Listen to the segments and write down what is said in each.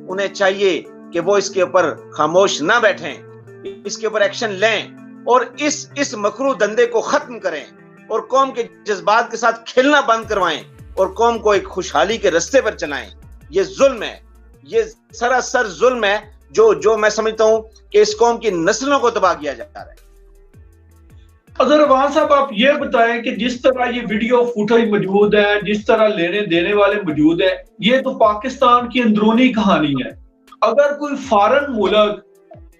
انہیں چاہیے کہ وہ اس کے اوپر خاموش نہ بیٹھیں, اس کے اوپر ایکشن لیں اور اس مکروہ دندے کو ختم کریں اور قوم کے جذبات کے ساتھ کھیلنا بند کروائیں اور قوم کو ایک خوشحالی کے رستے پر چلائیں. یہ ظلم ہے, یہ سراسر ظلم ہے جو میں سمجھتا ہوں کہ اس قوم کی نسلوں کو تباہ کیا جا رہا ہے. اظہر عوان صاحب, آپ یہ بتائیں کہ جس طرح یہ ویڈیو فوٹیج موجود ہے, جس طرح لینے دینے والے موجود ہیں, یہ تو پاکستان کی اندرونی کہانی ہے. اگر کوئی فارن ملک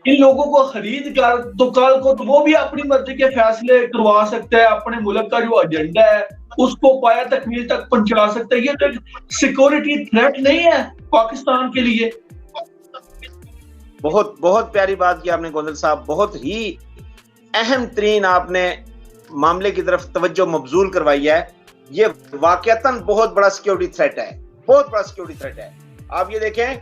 ان لوگوں کو خرید کر تو کل کو وہ بھی اپنی مرضی کے فیصلے کروا سکتا ہے, اپنے ملک کا جو ایجنڈا ہے اس کو پایا تکمیل تک پہنچا سکتا ہے. یہ تو سیکورٹی تھریٹ نہیں ہے پاکستان کے لیے؟ بہت پیاری بات کی آپ نے گوندل صاحب, بہت ہی اہم ترین آپ نے معاملے کی طرف توجہ مبذول کروائی ہے. یہ واقعتاً بہت بڑا سیکیورٹی تھریٹ ہے, بہت بڑا سیکیورٹی تھریٹ ہے. آپ یہ دیکھیں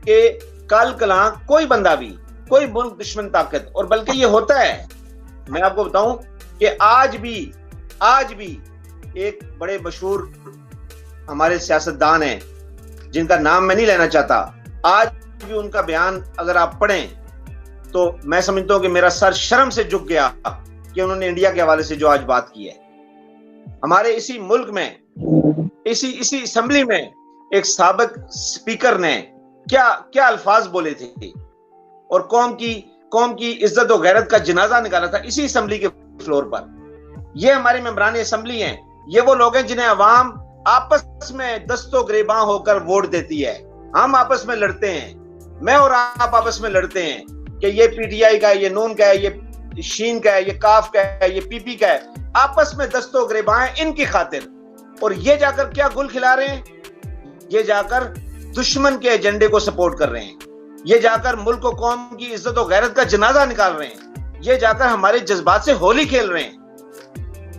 کہ کل کلاں کوئی بندہ بھی, کوئی ملک دشمن طاقت, اور بلکہ یہ ہوتا ہے, میں آپ کو بتاؤں کہ آج بھی ایک بڑے مشہور ہمارے سیاستدان ہیں جن کا نام میں نہیں لینا چاہتا, آج بھی ان کا بیان اگر آپ پڑھیں تو میں سمجھتا ہوں کہ میرا سر شرم سے جھک گیا کہ انہوں نے انڈیا کے حوالے سے جو آج بات کی ہے. ہمارے اسی ملک میں, اسی اسمبلی میں ایک سابق سپیکر نے کیا الفاظ بولے تھے اور قوم کی عزت و غیرت کا جنازہ نکالا تھا اسی اسمبلی کے فلور پر. یہ ہمارے ممبران اسمبلی ہیں, یہ وہ لوگ ہیں جنہیں عوام آپس میں دستوں گریباں ہو کر ووٹ دیتی ہے. ہم آپس میں لڑتے ہیں, میں اور آپ آپس میں لڑتے ہیں کہ یہ پی ٹی آئی کا ہے, یہ نون کا ہے, یہ شین کا ہے, یہ کاف کا ہے, یہ پی پی کا ہے. آپس میں دستوں گریباں ہیں ان کی خاطر, اور یہ جا کر کیا گل کھلا رہے ہیں, یہ جا کر دشمن کے ایجنڈے کو سپورٹ کر رہے ہیں, یہ جا کر ملک و قوم کی عزت و غیرت کا جنازہ نکال رہے ہیں, یہ جا کر ہمارے جذبات سے ہولی کھیل رہے ہیں.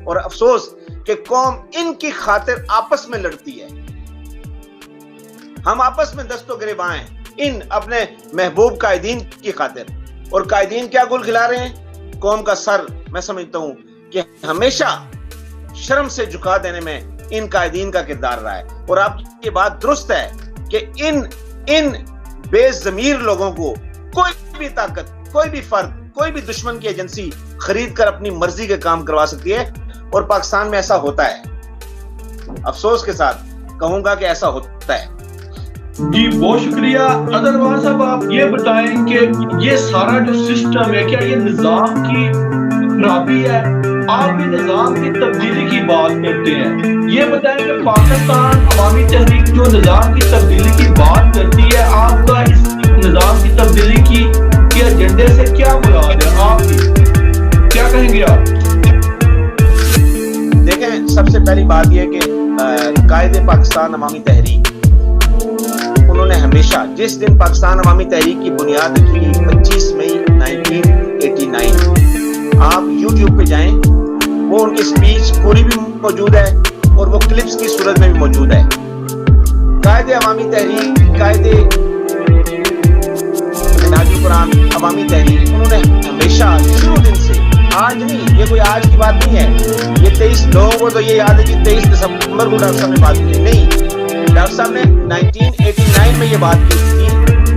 اور افسوس کہ قوم ان کی خاطر آپس میں لڑتی ہے. ہم آپس میں دست و گریباں ہیں ان اپنے محبوب قائدین کی خاطر, اور قائدین کیا گل کھلا رہے ہیں؟ قوم کا سر میں سمجھتا ہوں کہ ہمیشہ شرم سے جھکا دینے میں ان قائدین کا کردار رہا ہے. اور آپ کی یہ بات درست ہے کہ ان بے ضمیر لوگوں کو کوئی بھی طاقت, کوئی بھی فرد, کوئی بھی دشمن کی ایجنسی خرید کر اپنی مرضی کے کام کروا سکتی ہے, اور پاکستان میں ایسا ہوتا ہے. افسوس کے ساتھ کہوں گا کہ ایسا ہوتا ہے. جی بہت شکریہ. اظہر عوان صاحب, آپ یہ بتائیں کہ یہ سارا جو سسٹم ہے, کیا یہ نظام کی خرابی ہے؟ آپ بھی نظام کی تبدیلی کی بات کرتے ہیں, یہ بتائیں کہ پاکستان عوامی تحریک جو نظام کی تبدیلی کی بات کرتی ہے, آپ کا اس نظام کی تبدیلی کی ایجنڈے سے کیا مراد ہے؟ آپ کیا کہیں گے؟ آپ دیکھیں, سب سے پہلی بات یہ کہ قائد پاکستان عوامی تحریک, انہوں نے ہمیشہ جس دن پاکستان عوامی تحریک کی بنیاد رکھی 25 مئی 1989, آپ یوٹیوب پہ جائیں, وہ ان کی سپیچ پوری بھی موجود ہے اور وہ کلپس کی صورت میں بھی موجود ہے. قائد عوامی تحریک, قائد منہاج القرآن عوامی تحریک, انہوں نے ہمیشہ شروع دن سے, آج نہیں, یہ کوئی آج کی بات نہیں ہے, یہ 23 لوگوں کو تو یہ یاد ہے کہ 23 دسمبر کو ڈاکٹر صاحب نے بات کی, نہیں, ڈاکٹر صاحب نے 1989 میں یہ بات کی تھی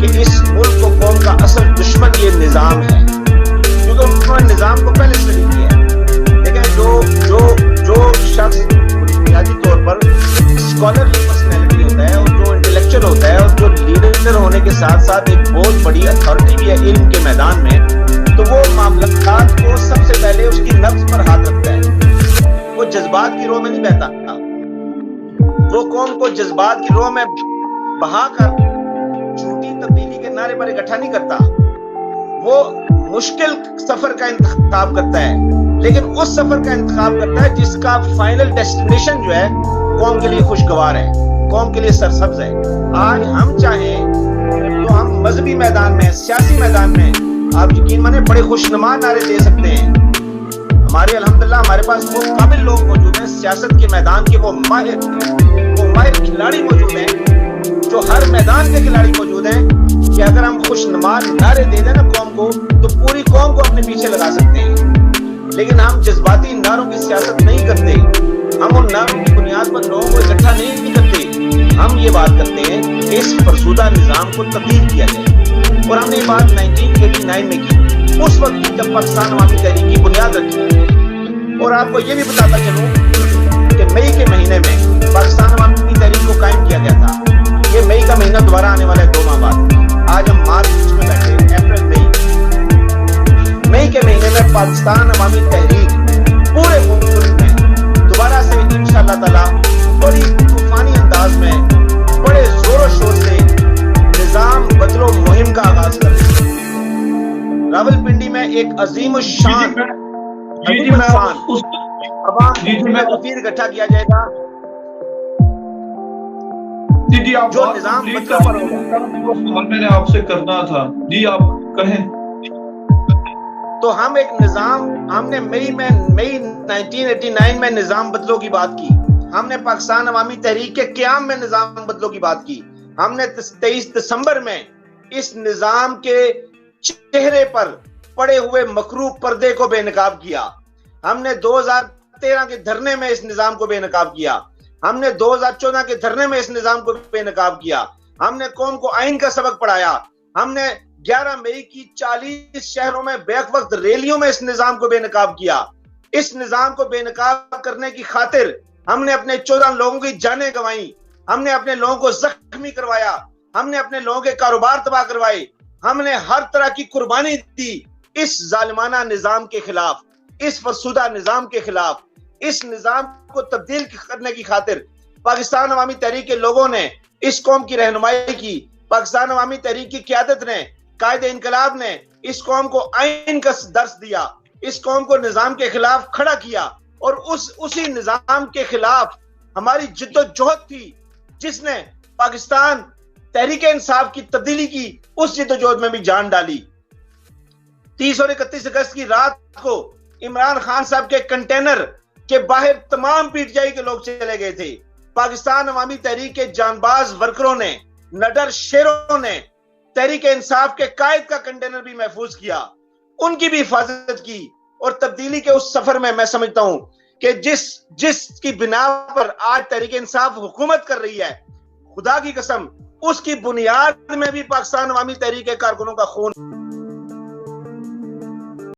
کہ اس ملک کو قوم کا اصل دشمن یہ نظام ہے, کیونکہ انہوں نے نظام کو پہلے اسٹڈی کیا ہے. لیکن جو شخص بنیادی طور پر اسکالرلی پرسنالٹی ہوتا ہے, اور جو انٹلیکچوئل ہوتا ہے, اور جو لیڈر ہونے کے ساتھ ساتھ ایک بہت بڑی اتھارٹی بھی ہے علم کے میدان میں, تو وہ معاملات کو سب سے پہلے اس کی نبض پر ہاتھ رکھتا ہے. وہ جذبات کی رو میں نہیں بہتا, وہ قوم کو جذبات کی رو میں بہا کر جھوٹی تبدیلی کے نعرے پر اکٹھا نہیں کرتا. وہ مشکل سفر کا انتخاب کرتا ہے, لیکن اس سفر کا انتخاب کرتا ہے جس کا فائنل ڈیسٹینیشن جو ہے قوم کے لیے خوشگوار ہے, قوم کے لیے سرسبز ہے. آج ہم چاہیں تو ہم مذہبی میدان میں, سیاسی میدان میں, آپ یقین مانیں بڑے خوشنما نعرے دے سکتے ہیں. ہمارے الحمدللہ ہمارے پاس وہ قابل لوگ موجود ہیں, سیاست کے میدان کے وہ ماہر کھلاڑی موجود ہیں, جو ہر میدان کے کھلاڑی موجود ہیں, کہ اگر ہم خوشنما نعرے دے دیں نا قوم کو, تو پوری قوم کو اپنے پیچھے لگا سکتے ہیں. لیکن ہم جذباتی نعروں کی سیاست نہیں کرتے, ہم ان نعروں کی بنیاد پر لوگوں کو اکٹھا نہیں کرتے. ہم یہ بات کرتے ہیں کہ اس فرسودہ نظام کو تبدیل کیا جائے، اور ہم نے یہ بات 1989 میں کی، اس وقت جب پاکستان عوامی تحریک کی بنیاد رکھی۔ اور آپ کو یہ بھی بتاتا چلوں کہ مئی کے مہینے میں پاکستان عوامی تحریک کو قائم کیا گیا تھا۔ یہ مئی کا مہینہ دوبارہ آنے والا ہے 2 ماہ بعد، آج ہم مارچ میں بیٹھے، اپریل مئی کے مہینے میں پاکستان عوامی تحریک پورے ملک میں دوبارہ سے انشاءاللہ تعالی بڑی طوفانی انداز میں بڑے زور و شور سے نظام بدلو مہم کا آغاز کر رہی ہے۔ راولپنڈی میں ایک عظیم الشان عوام میں وفیر اکٹھا کیا جائے گا جو نظام بدلو پر ہوگا۔ میں نے آپ سے کرنا تھا، جی آپ کہیں۔ تو ہم ایک نظام، ہم نے مئی 1989 میں نظام بدلوں کی بات کی، ہم نے پاکستان عوامی تحریک کے قیام میں نظام بدلوں کی بات کی، ہم نے 23 دسمبر میں اس نظام کے چہرے پر پڑے ہوئے مکروہ پردے کو بے نقاب کیا، ہم نے 2013 کے دھرنے میں اس نظام کو بے نقاب کیا، ہم نے 2014 کے دھرنے میں اس نظام کو بے نقاب کیا، ہم نے قوم کو آئین کا سبق پڑھایا، ہم نے 11 مئی کی 40 شہروں میں بیک وقت ریلیوں میں اس نظام کو بے نقاب کیا۔ اس نظام کو بے نقاب کرنے کی خاطر ہم نے اپنے 14 لوگوں کی جانیں گنوائیں، ہم نے اپنے لوگوں کو زخمی کروایا، ہم نے اپنے لوگوں کے کاروبار تباہ کروائے، ہم نے ہر طرح کی قربانی دی اس ظالمانہ نظام کے خلاف، اس فرسودہ نظام کے خلاف۔ اس نظام کو تبدیل کرنے کی خاطر پاکستان عوامی تحریک کے لوگوں نے اس قوم کی رہنمائی کی، پاکستان عوامی تحریک کی قیادت نے، قائد انقلاب نے اس قوم کو آئین کا درس دیا، اس قوم کو نظام کے خلاف کھڑا کیا، اور اسی نظام کے خلاف ہماری جد و جہد تھی جس نے پاکستان تحریک انصاف کی تبدیلی کی، اس جد و جہد میں بھی جان ڈالی۔ 30 اور 31 اگست کی رات کو عمران خان صاحب کے کنٹینر کے باہر تمام پی ٹی آئی کے لوگ چلے گئے تھے، پاکستان عوامی تحریک کے جانباز ورکروں نے، نڈر شیروں نے تحریک انصاف کے قائد کا کنٹینر بھی محفوظ کیا، ان کی بھی حفاظت کی، اور تبدیلی کے اس سفر میں میں سمجھتا ہوں کہ جس کی بنا پر آج تحریک انصاف حکومت کر رہی ہے، خدا کی قسم اس کی بنیاد میں بھی پاکستان عوامی تحریک کے کارکنوں کا خون